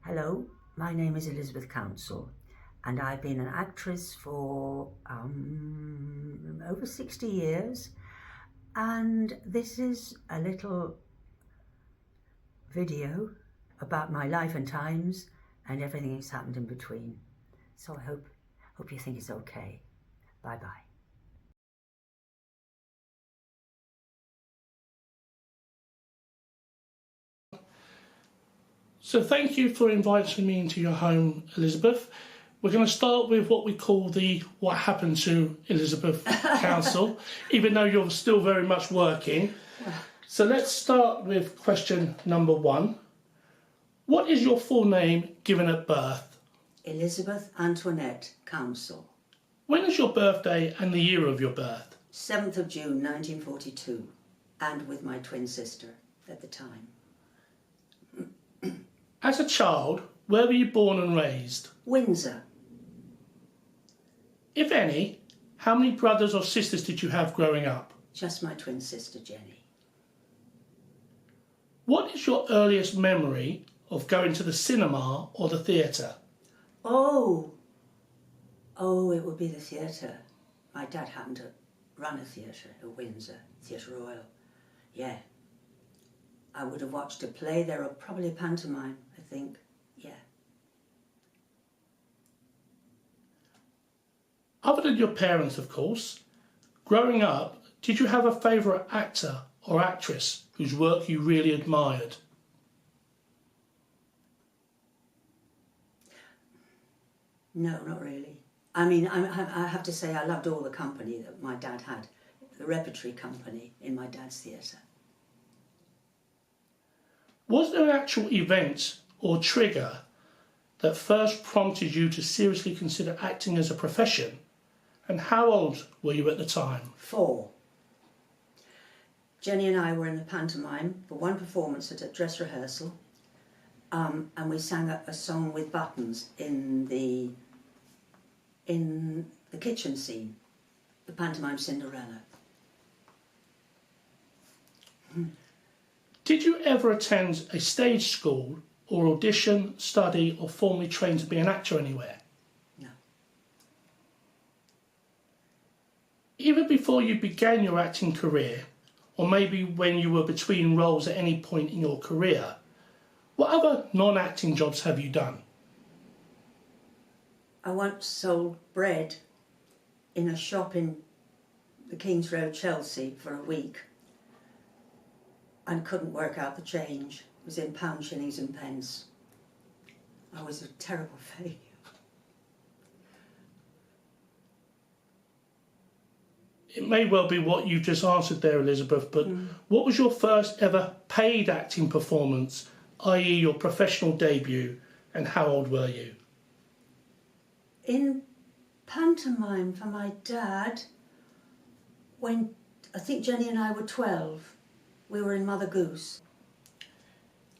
Hello, my name is Elizabeth Counsell and I've been an actress for over 60 years, and this is a little video about my life and times and everything that's happened in between. So I hope you think it's okay. Bye bye. So thank you for inviting me into your home, Elizabeth. We're going to start with what we call the what happened to Elizabeth Counsell, even though you're still very much working. So let's start with question number 1. What is your full name given at birth? Elizabeth Antoinette Counsell. When is your birthday and the year of your birth? 7th of June 1942, and with my twin sister at the time. As a child, where were you born and raised? Windsor. If any, how many brothers or sisters did you have growing up? Just my twin sister Jenny. What is your earliest memory of going to the cinema or the theatre? Oh, it would be the theatre. My dad happened to run a theatre at Windsor, Theatre Royal. Yeah. I would have watched a play there, or probably a pantomime, I think. Yeah. Other than your parents, of course, growing up, did you have a favourite actor or actress whose work you really admired? No, not really. I mean, I have to say I loved all the company that my dad had, the repertory company in my dad's theatre. Was there an actual event or trigger that first prompted you to seriously consider acting as a profession? And how old were you at the time? 4. Jenny and I were in the pantomime for one performance at a dress rehearsal, and we sang a song with buttons in the kitchen scene, the pantomime Cinderella. Did you ever attend a stage school or audition, study or formally train to be an actor anywhere? No. Even before you began your acting career, or maybe when you were between roles at any point in your career, what other non-acting jobs have you done? I once sold bread in a shop in the King's Road, Chelsea, for a week, and couldn't work out the change. It was in pounds, shillings and pence. I was a terrible failure. It may well be what you've just answered there, Elizabeth, but what was your first ever paid acting performance, i.e. your professional debut, and how old were you? In pantomime for my dad, when I think Jenny and I were 12, we were in Mother Goose.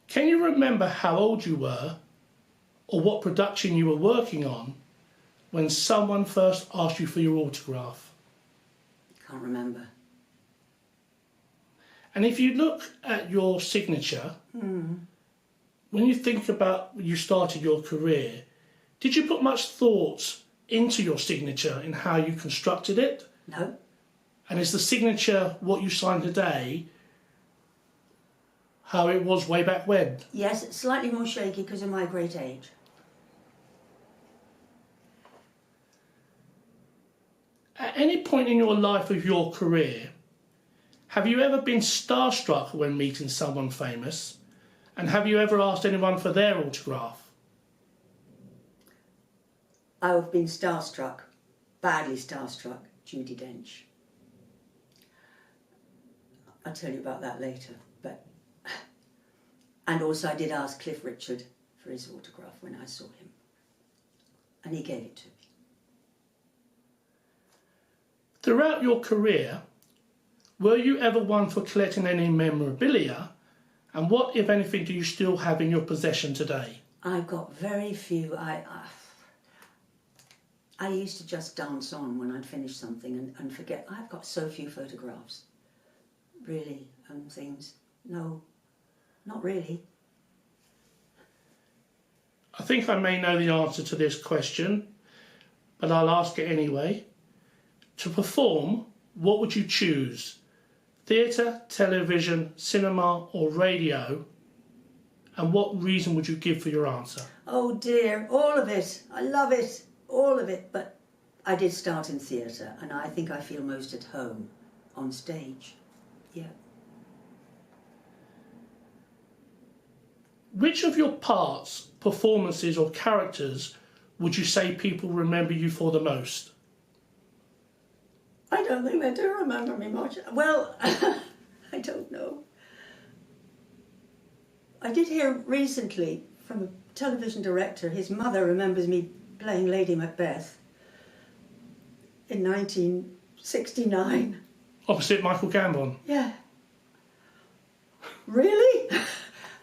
Can you remember how old you were, or what production you were working on, when someone first asked you for your autograph? Can't remember. And if you look at your signature, when you think about when you started your career, did you put much thought into your signature in how you constructed it? No. And is the signature what you sign today how it was way back when? Yes, it's slightly more shaky because of my great age. At any point in your life of your career, have you ever been starstruck when meeting someone famous? And have you ever asked anyone for their autograph? I've been starstruck, badly starstruck, Judi Dench. I'll tell you about that later. And also I did ask Cliff Richard for his autograph when I saw him, and he gave it to me. Throughout your career, were you ever one for collecting any memorabilia? And what, if anything, do you still have in your possession today? I've got very few. I used to just dance on when I'd finish something and forget. I've got so few photographs, really, and things. No, not really. I think I may know the answer to this question, but I'll ask it anyway. To perform, what would you choose? Theatre, television, cinema or radio? And what reason would you give for your answer? Oh dear, all of it. I love it, all of it. But I did start in theatre, and I think I feel most at home on stage. Yeah. Which of your parts, performances or characters would you say people remember you for the most? I don't think they do remember me much. Well, I don't know. I did hear recently from a television director, his mother remembers me playing Lady Macbeth in 1969. Opposite Michael Gambon? Yeah. Really?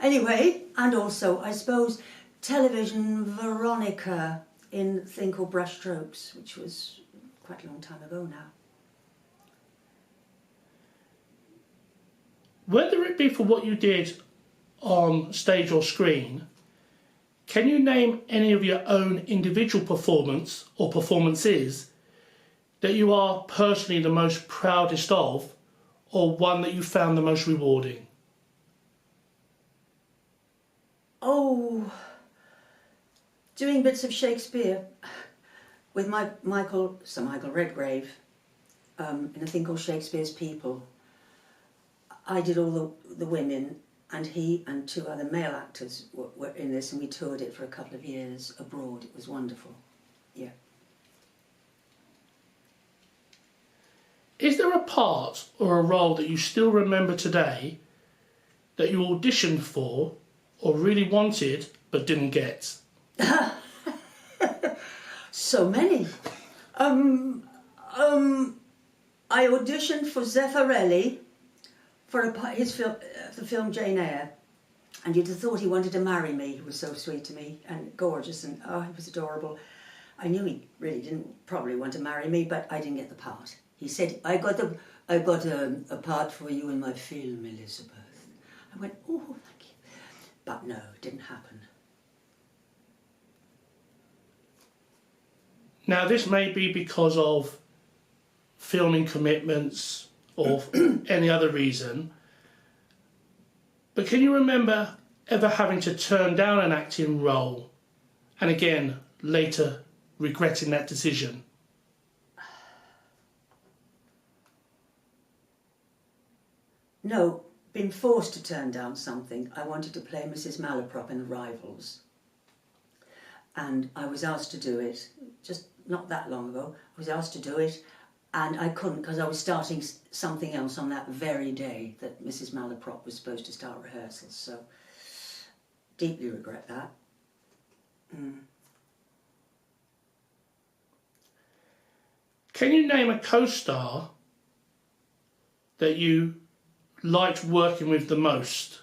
Anyway, and also, I suppose, television Veronica in a thing called Brushstrokes, which was quite a long time ago now. Whether it be for what you did on stage or screen, can you name any of your own individual performance or performances that you are personally the most proudest of, or one that you found the most rewarding? Oh, doing bits of Shakespeare with Sir Michael Redgrave in a thing called Shakespeare's People. I did all the women, and he and two other male actors were in this, and we toured it for a couple of years abroad. It was wonderful. Yeah. Is there a part or a role that you still remember today that you auditioned for or really wanted but didn't get? So many. I auditioned for Zeffirelli for the film Jane Eyre, and you'd have thought he wanted to marry me. He was so sweet to me and gorgeous, and oh, he was adorable. I knew he really didn't probably want to marry me, but I didn't get the part. He said, I got a part for you in my film, Elizabeth. I went, oh, thank you. But no, it didn't happen. Now, this may be because of filming commitments or any other reason, but can you remember ever having to turn down an acting role and again later regretting that decision? No, been forced to turn down something. I wanted to play Mrs. Malaprop in The Rivals, and I was asked to do it just not that long ago. I was asked to do it, and I couldn't because I was starting something else on that very day that Mrs. Malaprop was supposed to start rehearsals, so deeply regret that. Can you name a co-star that you liked working with the most?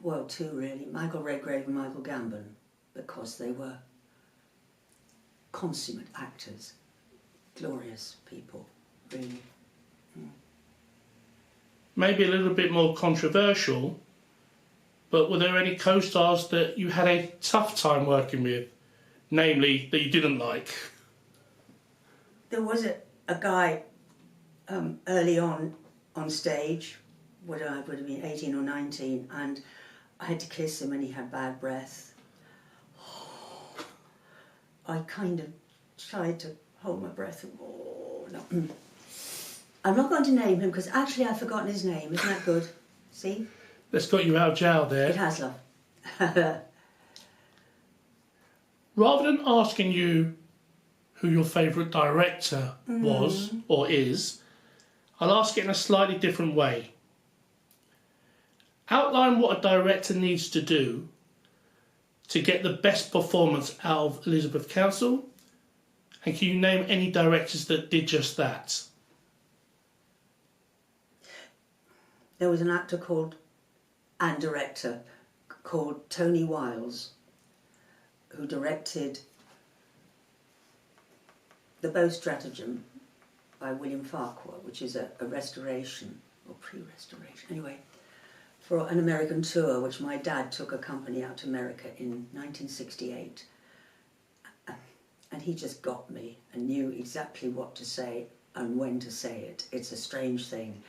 Well, two really, Michael Redgrave and Michael Gambon, because they were consummate actors, glorious people, really. Maybe a little bit more controversial, but were there any co-stars that you had a tough time working with, namely that you didn't like? There was a guy early on stage, I would have been 18 or 19, and I had to kiss him and he had bad breath. I kind of tried to hold my breath. Oh, no. I'm not going to name him because actually I've forgotten his name. Isn't that good? See? That's got you out of jail there. It has, love. Rather than asking you who your favourite director was or is, I'll ask it in a slightly different way. Outline what a director needs to do to get the best performance out of Elizabeth Counsell, and can you name any directors that did just that? There was an actor and director called Tony Wiles, who directed The Bow Stratagem by William Farquhar, which is a restoration, or pre-restoration, anyway, for an American tour, which my dad took a company out to America in 1968. And he just got me and knew exactly what to say and when to say it. It's a strange thing.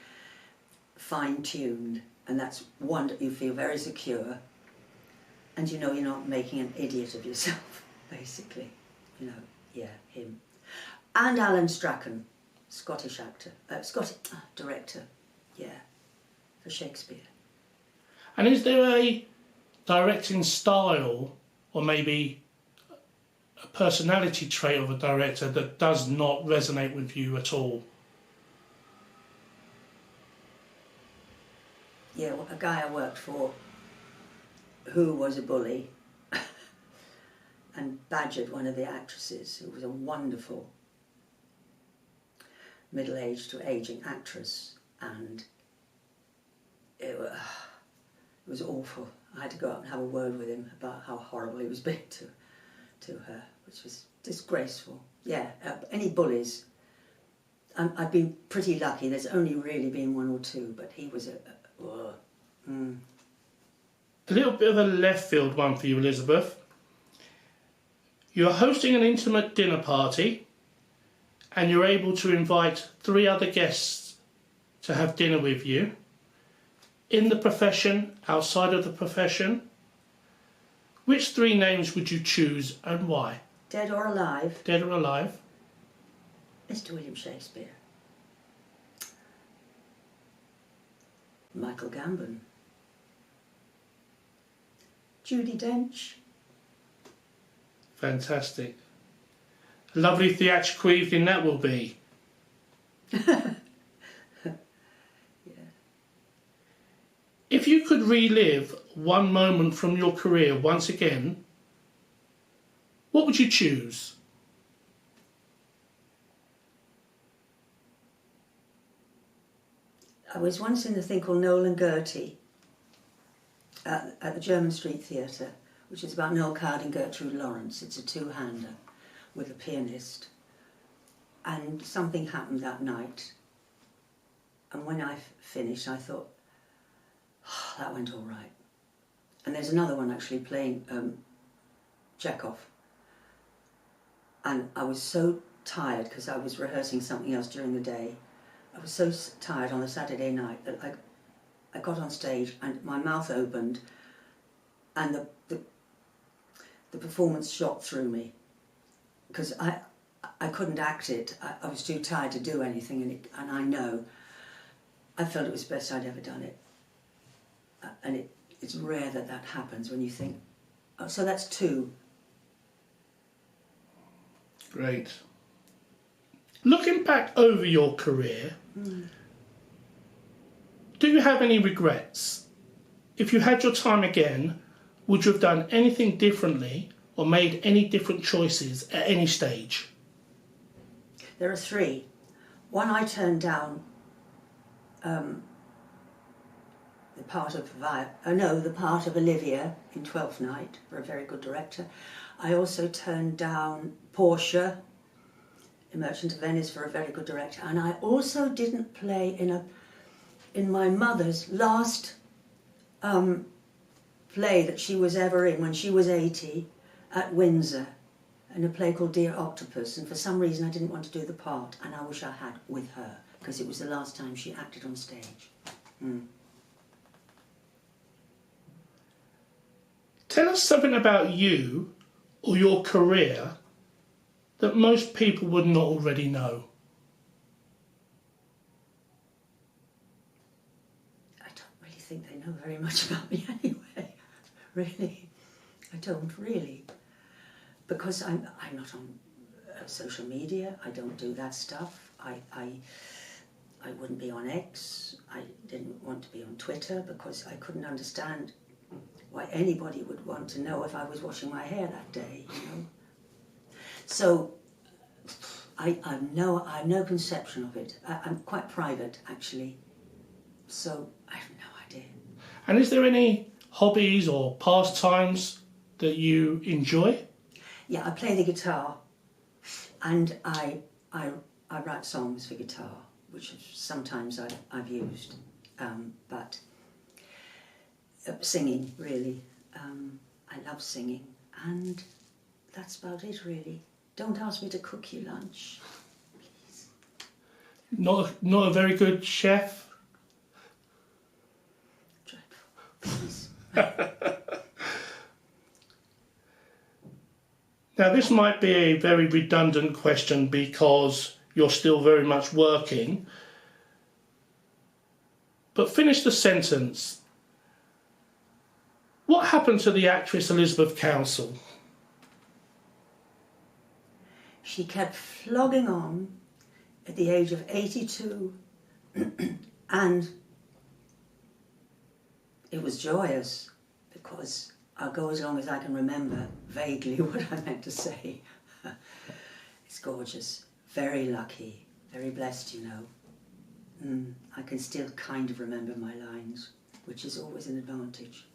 Fine-tuned, and that's one, you feel very secure, and you know you're not making an idiot of yourself, basically. You know, yeah, him. And Alan Strachan, Scottish actor, Scottish director, yeah, for Shakespeare. And is there a directing style, or maybe a personality trait of a director that does not resonate with you at all? Yeah, well, a guy I worked for who was a bully and badgered one of the actresses, who was a wonderful middle-aged to ageing actress, and it was awful. I had to go up and have a word with him about how horrible he was being to her, which was disgraceful. Yeah, any bullies. I've been pretty lucky. There's only really been one or two, but he was a little bit of a left field one for you, Elizabeth. You're hosting an intimate dinner party and you're able to invite 3 other guests to have dinner with you. In the profession, outside of the profession, which 3 names would you choose and why? Dead or alive? Dead or alive? Mr. William Shakespeare. Michael Gambon. Judi Dench. Fantastic. A lovely theatrical evening that will be. Yeah. If you could relive one moment from your career once again, what would you choose? I was once in a thing called Noel and Gertie at the German Street Theatre, which is about Noel Coward and Gertrude Lawrence. It's a 2-hander with a pianist. And something happened that night. And when I finished, I thought, oh, that went all right. And there's another one actually playing Chekhov. And I was so tired because I was rehearsing something else during the day. I was so tired on the Saturday night that I got on stage and my mouth opened and the performance shot through me because I couldn't act it. I was too tired to do anything, and I know I felt it was the best I'd ever done it. And it's rare that happens when you think, oh, so that's 2. Great. Looking back over your career, do you have any regrets? If you had your time again, would you have done anything differently or made any different choices at any stage? There are 3. One, I turned down the part of Olivia in Twelfth Night for a very good director. I also turned down Portia in Merchant of Venice for a very good director, and I also didn't play in my mother's last play that she was ever in when she was 80 at Windsor, in a play called Dear Octopus, and for some reason I didn't want to do the part, and I wish I had with her because it was the last time she acted on stage. Tell us something about you or your career that most people would not already know. I don't really think they know very much about me anyway. Really, I don't really, because I'm not on social media. I don't do that stuff. I wouldn't be on X. I didn't want to be on Twitter because I couldn't understand why anybody would want to know if I was washing my hair that day, you know. So I have no conception of it. I'm quite private, actually. So I have no idea. And is there any hobbies or pastimes that you enjoy? Yeah, I play the guitar, and I write songs for guitar, which sometimes I've used, but Singing, really. I love singing, and that's about it, really. Don't ask me to cook you lunch, please. Not a very good chef? Dreadful, please. Now, this might be a very redundant question because you're still very much working, but finish the sentence. What happened to the actress Elizabeth Counsell? She kept flogging on at the age of 82 and it was joyous because I'll go as long as I can remember vaguely what I meant to say. It's gorgeous, very lucky, very blessed, you know. I can still kind of remember my lines, which is always an advantage.